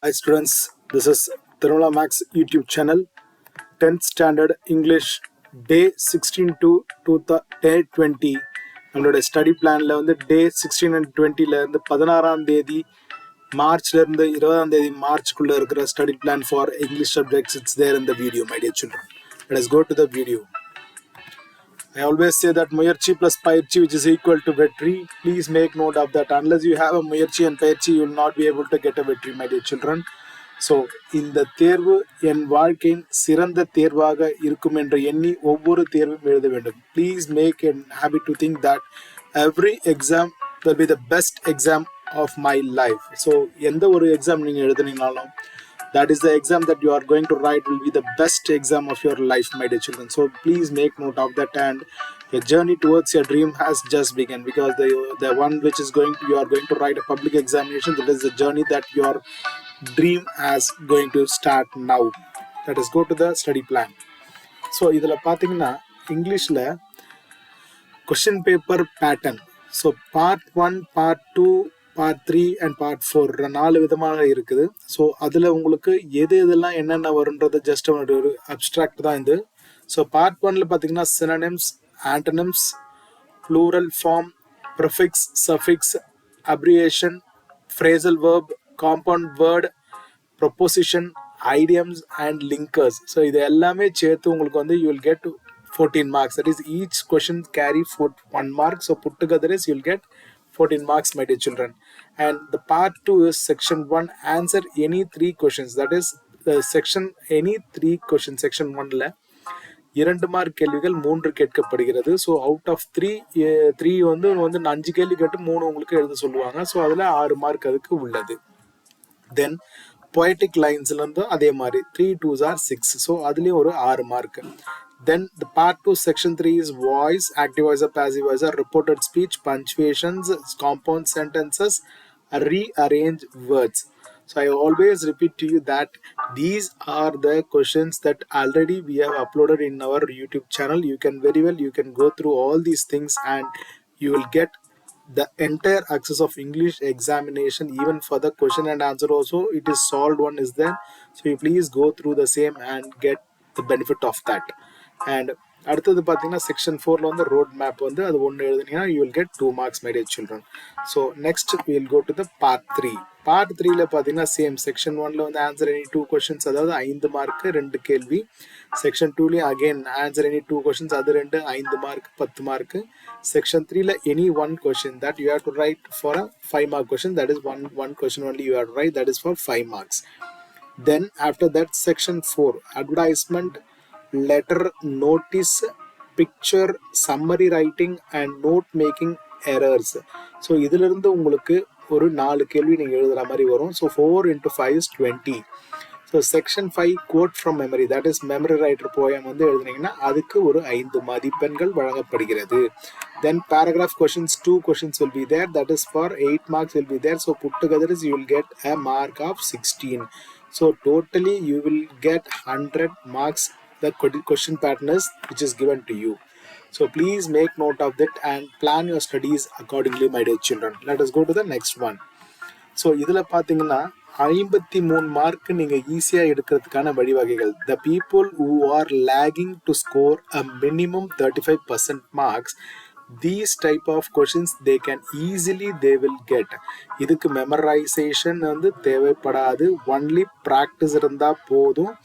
Hi students, this is Tirumala Max YouTube channel. 10th standard English day 16 to day 20 நம்மளோட study பிளான்ல வந்து டே 16 and 20ல இருந்து 16ஆம் தேதி மார்ச்ல இருந்து 20ஆம் தேதி மார்ச்சுக்குள்ள இருக்கிற study plan for English subjects it's there in the video my dear children. Let us go to the video. I always say that Muyarchi plus Payirchi which is equal to Vetri. Please make note of that. Unless you have a Muyarchi and Payirchi, you will not be able to get a Vetri, my dear children. So இந்த தேர்வு என் வாழ்க்கையின் சிறந்த தேர்வாக இருக்கும் என்று எண்ணி ஒவ்வொரு தேர்வும் எழுத வேண்டும். Please make an habit to think that every exam will be the best exam of my life. So எந்த ஒரு எக்ஸாம் நீங்கள் எழுதுனீங்கனாலும் that is the exam that you are going to write will be the best exam of your life, my dear children. So please make note of that, and your journey towards your dream has just begun, because the one which is going to, you are going to write a public examination, that is the journey that your dream is going to start now. Let us go to the study plan. So idhula pathina English la question paper pattern. So part 1, part 2, part 3 and part 4 நாலு விதமாக இருக்குது. So அதில் உங்களுக்கு எதெல்லாம் என்னென்ன வரும்ன்றது just ஒரு abstract தான் இது. ஸோ பார்ட் 1ல பார்த்தீங்கன்னா synonyms, antonyms, plural form, prefix, suffix, abbreviation, phrasal verb, compound word, proposition, idioms and linkers. So இது எல்லாமே சேர்த்து உங்களுக்கு வந்து you will get 14 marks. That is, each question carry 1 mark. So put together is you will get 14 marks, my dear children. And the part 2 is section 1, answer any 3 questions. That is the section any 3 questions. Section 1ல 2 mark கேள்விகள் 3 கேட்கப்படுகிறது. So out of 3 வந்து 5 கேள்வி கேட்டு 3 உங்களுக்கு எழுத சொல்லுவாங்க. So அதில் 6 mark அதுக்கு உள்ளது. தென் poetic linesல இருந்து அதே மாதிரி 3 2s are 6. ஸோ அதுலேயும் ஒரு 6 mark. Then the part 2 section 3 is voice, active voice, passive voice, reported speech, punctuations, compound sentences, rearrange words. So I always repeat to you that these are the questions that already we have uploaded in our YouTube channel. You can go through all these things and you will get the entire access of English examination. Even for the question and answer also, it is solved one is there. So you please go through the same and get the benefit of that. And அடுத்தது பார்த்தீங்கன்னா section 4ல வந்து road map வந்து அது ஒன்று எழுதுனீங்கன்னா you will get 2 marks, my dear children. So next will go to the part 3. Part 3ல பார்த்தீங்கன்னா same section 1ல வந்து ஆன்சர் எனி 2 கொஸ்டின்ஸ், அதாவது 5 மார்க் 2 கேள்வி. செக்ஷன் 2லேயும் அகெயின் ஆன்சர் எனி 2 கொஸ்டின்ஸ், அது 2 5 மார்க் 10 மார்க். செக்ஷன் 3ல any 1 question that you have to write for a 5 mark question, that is one question only you have to write, that is for 5 marks. Then after that section 4, advertisement, letter, notice, picture, summary writing and note making errors. So இதிலிருந்து உங்களுக்கு ஒரு 4 கேள்வி நீங்கள் எழுதுகிற மாதிரி வரும். So 4 into 5 is 20. So section 5 quote from memory, that is memory writer poem வந்து எழுதுனீங்கன்னா அதுக்கு ஒரு 5 மதிப்பெண்கள் வழங்கப்படுகிறது. Then paragraph questions, 2 questions will be there, that is for 8 marks will be there. So put together is you will get a mark of 16. So totally you will get 100 marks. The question pattern is which is given to you. So please make note of that and plan your studies accordingly, my dear children. Let us go to the next one. So இதில் பார்த்தீங்கன்னா 53 mark நீங்கள் ஈஸியாக எடுக்கிறதுக்கான வழிவகைகள். The people who are lagging to score a minimum 35% marks, these type of questions they can easily they will get. இதுக்கு memorisation வந்து தேவைப்படாது, only practice இருந்தால் போதும்.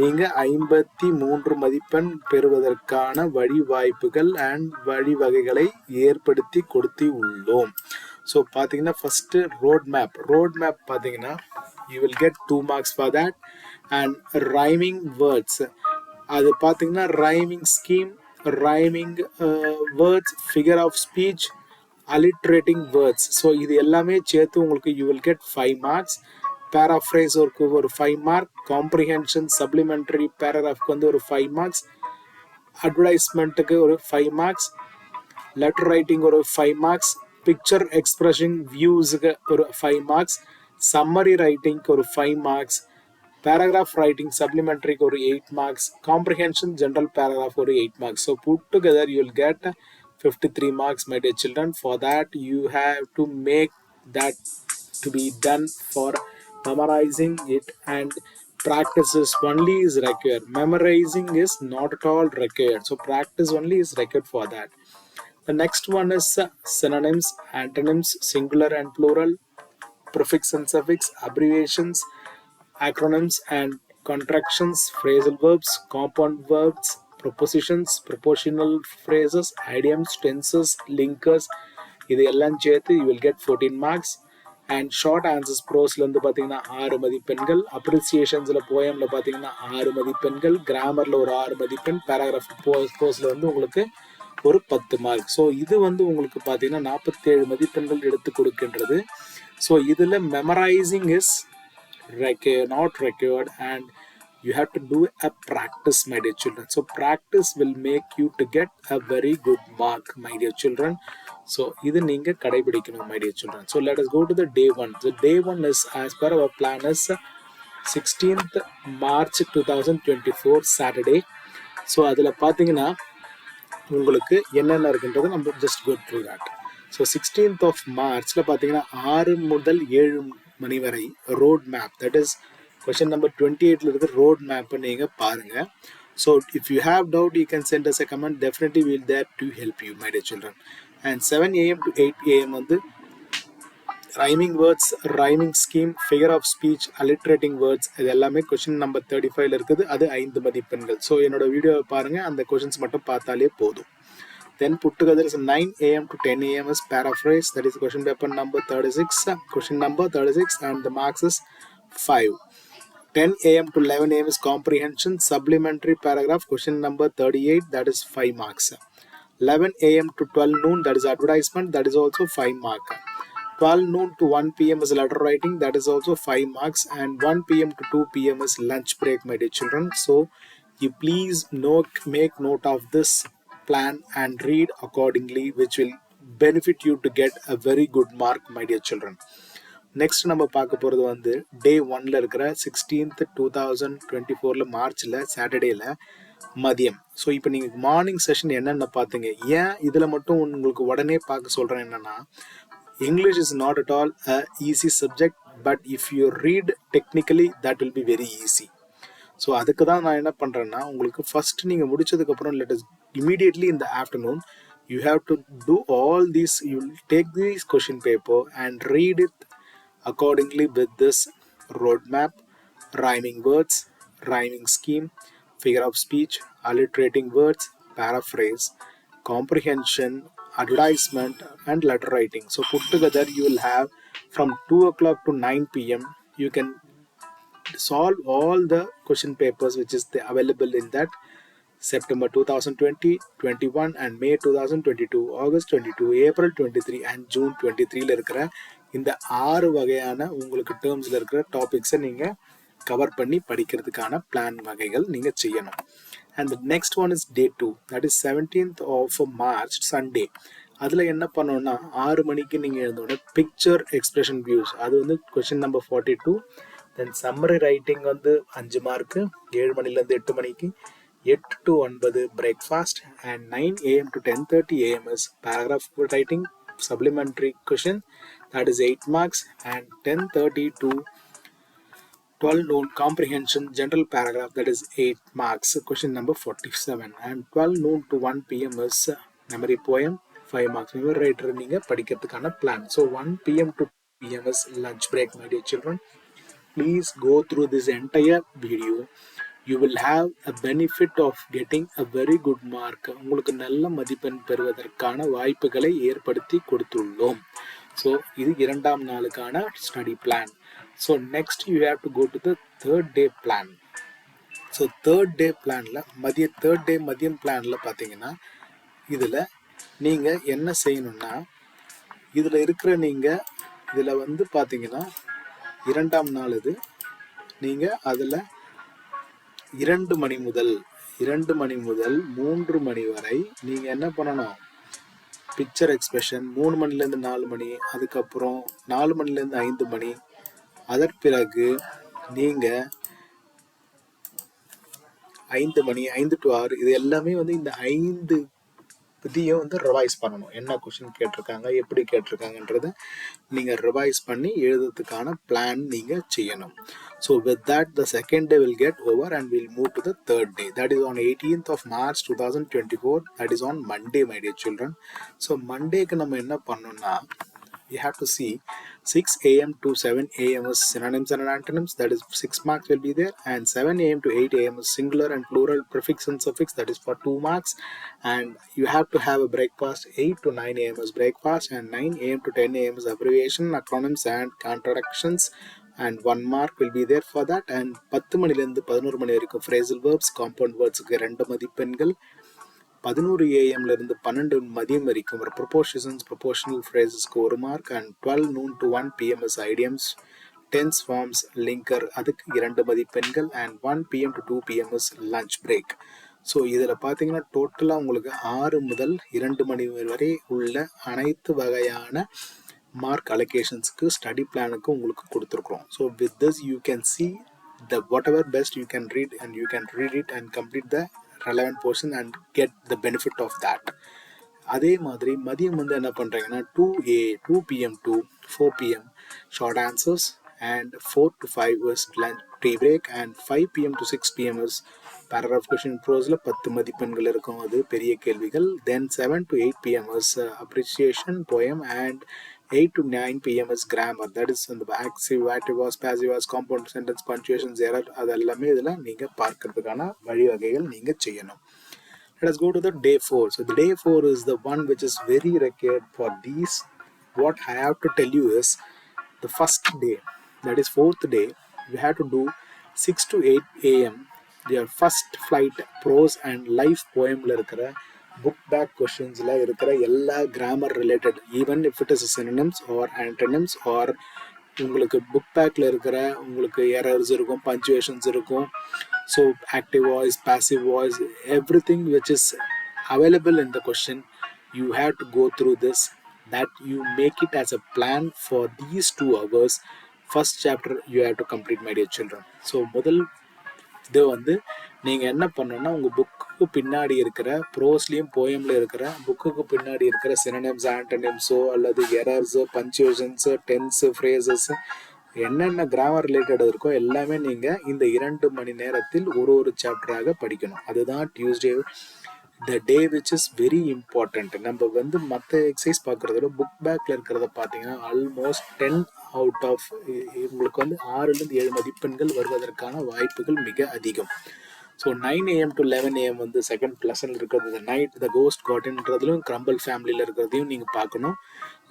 நீங்கள் 53 மதிப்பெண் பெறுவதற்கான வழிவாய்ப்புகள் அண்ட் வழிவகைகளை ஏற்படுத்தி கொடுத்து உள்ளோம். ஸோ பார்த்தீங்கன்னா ஃபஸ்ட்டு ரோட் மேப் பார்த்தீங்கன்னா you will get 2 marks for that. And rhyming words, அது பார்த்தீங்கன்னா rhyming scheme, rhyming words, figure of speech, alliterating words. So இது எல்லாமே சேர்த்து உங்களுக்கு you will get 5 marks. Paraphrase ஒரு 5 mark, காம்ப்ரிஹென்ஷன் சப்ளிமெண்ட்ரி பேராகிராஃப்க்கு வந்து ஒரு 5 marks, அட்வர்டைஸ்மெண்ட்டுக்கு ஒரு 5 marks, லெட்டர் ரைட்டிங் ஒரு 5 marks, பிக்சர் எக்ஸ்பிரஷன் வியூஸுக்கு ஒரு 5 marks, சம்மரி ரைட்டிங்க்கு ஒரு 5 marks, paragraph writing supplementary ஒரு 8 marks, comprehension general paragraph ஒரு 8 marks. So put together you will get 53 marks, my dear children. For that you have to make that to be done for memorizing it, and practice is only is required. Memorizing is not at all required, so practice only is required for that. The next one is synonyms, antonyms, singular and plural, prefix and suffix, abbreviations, acronyms and contractions, phrasal verbs, compound verbs, prepositions, propositional phrases, idioms, tenses, linkers. இது எல்லாம் சேர்த்து you will get 14 marks. And short answers ப்ரோஸ்ல வந்து பார்த்தீங்கன்னா 6 மதிப்பெண்கள், அப்ரிசியேஷன்ஸில் போயமில் பார்த்தீங்கன்னா 6 மதிப்பெண்கள், கிராமரில் ஒரு 6 மதிப்பெண், பேராகிராஃப் ப்ரோஸில் வந்து உங்களுக்கு ஒரு 10 மார்க். ஸோ இது வந்து உங்களுக்கு பார்த்தீங்கன்னா 47 மதிப்பெண்கள் எடுத்து கொடுக்கின்றது. ஸோ இதில் memorising is not required, and you have to do a practice, my dear children. So practice will make you to get a very good mark, my dear children. So idu neenga kadaipidikanum, my dear children. So let us go to the day 1. The day 1 is, as per our plan, is 16th March 2024 Saturday. So adula pathina உங்களுக்கு என்னென்ன இருக்குன்றது நம்ம just go through that. So 16th of Marchல பார்த்தீங்கன்னா 6 முதல் 7 மணி வரை road map, that is question number 28ல இருக்க ரோட் மேப்பை நீங்கள் பாருங்கள். So if you have doubt, you can send us a comment. Definitely we'll there to help you, my dear children. And 7 AM to 8 AM வந்து rhyming words, rhyming scheme, figure of speech, alliterating words, இது எல்லாமே question number 35ல இருக்குது. அது 5 மதிப்பெண்கள். So என்னோட வீடியோவை பாருங்கள், அந்த கொஸ்டின்ஸ் மட்டும் பார்த்தாலே போதும். Then put together is 9 AM to 10 AM is paraphrase, that is question paper number 36, question number 36, and the marks is 5. 10 AM to 11 AM is comprehension, supplementary paragraph, question number 38, that is 5 marks. 11 AM to 12 noon, that is advertisement, that is also 5 marks. 12 noon to 1 PM is letter writing, that is also 5 marks, and 1 PM to 2 PM is lunch break, my dear children. So you please make note of this plan and read accordingly, which will benefit you to get a very good mark, my dear children. Next நம்ம பார்க்க போகிறது வந்து டே 1ல இருக்கிற 16th 2024 மார்ச்சில் சாட்டர்டேல மதியம். So இப்போ நீங்கள் morning session என்னென்ன பார்த்தீங்க, ஏன் இதில் மட்டும் உங்களுக்கு உடனே பார்க்க சொல்கிறேன் என்னென்னா, English is not at all a easy subject, but if you read technically, that will be very easy. So அதுக்கு தான் நான் என்ன பண்ணுறேன்னா, உங்களுக்கு ஃபஸ்ட் நீங்கள் முடிச்சதுக்கப்புறம் let us immediately in the afternoon you have to do all these, you will take this question paper and read it accordingly with this roadmap, rhyming words, rhyming scheme, figure of speech, alliterating words, paraphrase, comprehension, advertisement, and letter writing. So put together you will have from 2 o'clock to 9 PM. You can solve all the question papers which is available in that September 2020, 21, and May 2022, August 22, April 23, and June 23ல இருக்கிற இந்த 6 வகையான உங்களுக்கு டேர்ம்ஸில் இருக்கிற டாபிக்ஸை நீங்கள் cover பண்ணி படிக்கிறதுக்கான plan வகைகள் நீங்கள் செய்யணும். And the next one is day 2, that is 17th of March, Sunday. அதில் என்ன பண்ணோன்னா 6 மணிக்கு நீங்கள் எழுந்தோட பிக்சர் எக்ஸ்பிரஷன் வியூஸ், அது வந்து கொஸ்டின் நம்பர் 42. தென் சம்மரி ரைட்டிங் வந்து 5 மார்க்கு 7 மணிலேருந்து 8 மணிக்கு, 8 to 9 breakfast, and 9 AM to 10:30 AM is paragraph writing, supplementary question, that is 8 marks, and 10:30 to 12 noon comprehension general paragraph, that is 8 marks, question number 47, and 12 noon to 1 PM is memory poem, 5 marks. Memory writer நீங்கள் படிக்கிறதுக்கான plan. So 1 PM to 2 PM is lunch break, my dear children. Please go through this entire video. You will have a benefit of getting a very good mark. உங்களுக்கு நல்ல மதிப்பெண் பெறுவதற்கான வாய்ப்புகளை ஏற்படுத்தி கொடுத்துள்ளோம். So இது 2ஆம் நாளுக்கான study plan. So next you have to go to the 3rd day plan. So 3rd day பிளானில் மதியம் பிளானில் பார்த்தீங்கன்னா இதில் நீங்கள் என்ன செய்யணும்னா, இதில் இருக்கிற நீங்கள் இதில் வந்து பார்த்தீங்கன்னா 2ஆம் நாள் இது, நீங்கள் அதில் 2 மணி முதல் 3 மணி வரை நீங்கள் என்ன பண்ணணும், பிக்சர் எக்ஸ்பிரஷன் 3 மணிலேருந்து 4 மணி, அதுக்கப்புறம் 4 மணிலேருந்து 5 மணி, அதற்கு பிறகு நீங்கள் 5 மணி 5 to 6, இது எல்லாமே வந்து இந்த 5 இதையும் வந்து ரிவைஸ் பண்ணணும். என்ன கொஷின் கேட்டிருக்காங்க, எப்படி கேட்டிருக்காங்கன்றத நீங்கள் ரிவைஸ் பண்ணி எழுதுறதுக்கான பிளான் நீங்கள் செய்யணும். So with that the second day will get over and we'll move to the third day. That is on 18th of March 2024. That is on Monday, my dear children. So Mondayக்கு நம்ம என்ன பண்ணணும்னா, you have to see 6 a.m. to 7 a.m. is synonyms and antonyms, that is 6 marks will be there, and 7 a.m. to 8 a.m. is singular and plural prefix and suffix, that is for 2 marks, and you have to have a breakfast. 8 to 9 a.m. is breakfast, and 9 a.m. to 10 a.m. is abbreviation, acronyms and contradictions, and 1 mark will be there for that. And 10 மணிலேருந்து 11 மணி வரைக்கும் phrasal verbs, compound wordsக்கு 2 மதிப்பெண்கள். 11 AM இருந்து 12 மதியம் வரைக்கும் prepositions, proportional phrases ஒரு mark, and 12 noon to 1 PM is idioms, tense forms, linker அதுக்கு 2 மதிப்பெண்கள், and 1 PM to 2 PM is lunch break. So இதில் பார்த்தீங்கன்னா டோட்டலாக உங்களுக்கு 6 முதல் 2 மணி வரை உள்ள அனைத்து வகையான மார்க் அலோகேஷன்ஸ்க்கு ஸ்டடி பிளானுக்கு உங்களுக்கு கொடுத்துருக்குறோம். So with this you can see the whatever best you can read, and you can read it and complete the relevant portion and get the benefit of that. அதே மாதிரி மதியம் வந்து என்ன பண்ணுறீங்கன்னா 2 PM to 4 PM short answers, and 4 to 5 is lunch tea break, and 5 PM to 6 PM is paragraph question prose 10 மதிப்பெண்கள் இருக்கும், அது பெரிய கேள்விகள். Then 7 to 8 PM is appreciation poem, and 8 to 9 PM is grammar, that is the active, active was, passive was, compound sentence, punctuations, error, அதெல்லாமே இதில் நீங்கள் பார்க்கறதுக்கான வழிவகைகள் நீங்கள் செய்யணும். Let us go to the day 4. So the day 4 is the one which is very required for these. What I have to tell you is the first day, that is 4th day, you have to do 6 to 8 AM your first flight prose and life poemல இருக்கிற book back questionsல இருக்கிற எல்லா grammar related, even if it is synonyms or antonyms, or உங்களுக்கு book பேக்கில் இருக்கிற உங்களுக்கு errors இருக்கும், punctuations இருக்கும். So active voice, passive voice, everything which is available in the question, you have to go through this, that you make it as a plan for these 2 hours. First chapter you have to complete, my dear children. So முதல் இது வந்து நீங்கள் என்ன பண்ணணும்னா, உங்கள் புக்குக்கு பின்னாடி இருக்கிற ப்ரோஸ்லேயும் போயமில் இருக்கிற புக்குக்கு பின்னாடி இருக்கிற சினோனிம்ஸ், ஆண்டனிம்ஸோ அல்லது எரர்ஸோ, பஞ்சுவேஷன்ஸு, டென்ஸு, ஃப்ரேசஸ், என்னென்ன கிராமர் ரிலேட்டட் இருக்கோ எல்லாமே நீங்கள் இந்த 2 மணி நேரத்தில் ஒரு சாப்டராக படிக்கணும். அதுதான் Tuesday the day which is very important. நம்ம வந்து மற்ற எக்ஸசைஸ் பார்க்குறதோட புக் பேக்கில் இருக்கிறத பார்த்தீங்கன்னா ஆல்மோஸ்ட் 10 அவுட் ஆஃப் உங்களுக்கு வந்து 6லேருந்து 7 மதிப்பெண்கள் வருவதற்கான வாய்ப்புகள் மிக அதிகம். ஸோ 9 AM to 11 AM வந்து செகண்ட் லெசன் இருக்கிறது, த நைட் த கோஸ்ட் காட்ன்றதுலையும் கிரம்பிள் ஃபேமிலியில் இருக்கிறதையும் நீங்கள் பார்க்கணும்.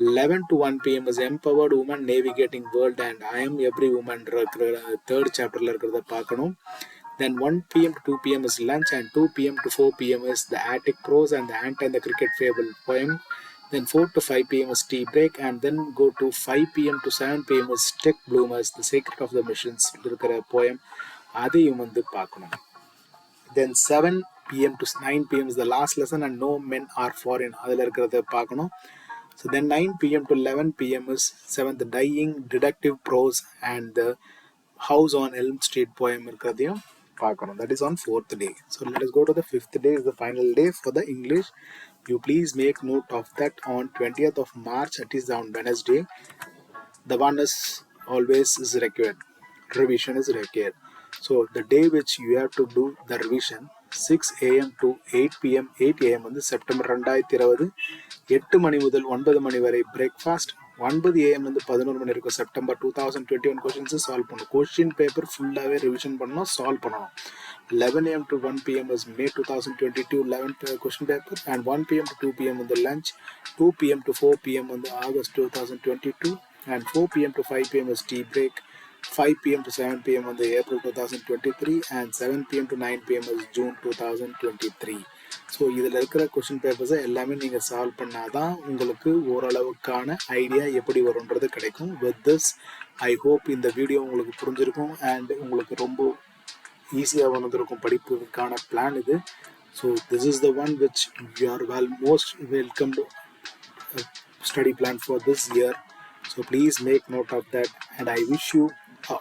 11 to 1 PM is empowered woman navigating world and I am every woman இருக்கிற 3rd சாப்டரில் இருக்கிறத பார்க்கணும். Then 1 PM to 2 PM is lunch, and 2 PM to 4 PM is the Attic prose and the ant and the cricket fable poem. Then 4 to 5 PM is tea break, and then go to 5 PM to 7 PM is Tech Bloomers, the secret of the missions இருக்கிற poem, அதையும் வந்து பார்க்கணும். Then 7 PM to 9 PM is the last lesson and no men are foreign, அதில் இருக்கிறத பார்க்கணும். So then 9 PM to 11 PM is 7th dying deductive prose and the house on Elm Street poem இருக்கிறதையும் பார்க்கணும். That is on 4th day. So let us go to the 5th day, is the final day for the English. You please make note of that. On 20th of March, it is on Wednesday. The one is always is required. Revision is required. So the day which you have to do the revision, 6 AM to 8 PM, 8 AM வந்து September 2020, 8 மணி முதல் 9 மணி வரை breakfast, 9 AM வந்து 11 மணி இருக்கும். September 2021 questions solve பண்ணணும். Question paper ஃபுல்லாகவே revision பண்ணணும், solve பண்ணணும். 11 AM to 1 PM is May 2022 11th question paper, and 1 PM to 2 PM on the lunch, 2 PM to 4 PM on the August 2022, and 4 PM to 5 PM is tea break, 5 PM to 7 PM on the April 2023, and 7 PM to 9 PM is June 2023. So இதில் இருக்கிற question பேப்பர்ஸை எல்லாமே நீங்கள் solve பண்ணாதான் உங்களுக்கு ஓரளவுக்கான idea எப்படி வரும்ன்றது கிடைக்கும். With this I hope இந்த video உங்களுக்கு புரிஞ்சிருக்கும் அண்ட் உங்களுக்கு ரொம்ப ஈஸியாக வந்திருக்கும் படிப்புக்கான பிளான் இது. So this is the one which you are most welcome to study plan for this year. So please make note of that, and I wish you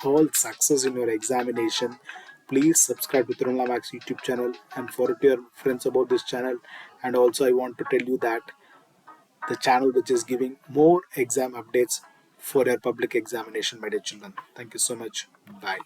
all success in your examination. Please subscribe to Tirunala Max YouTube channel and forward to your friends about this channel, And also I want to tell you that the channel which is giving more exam updates for your public examination, my dear children. Thank you so much. Bye.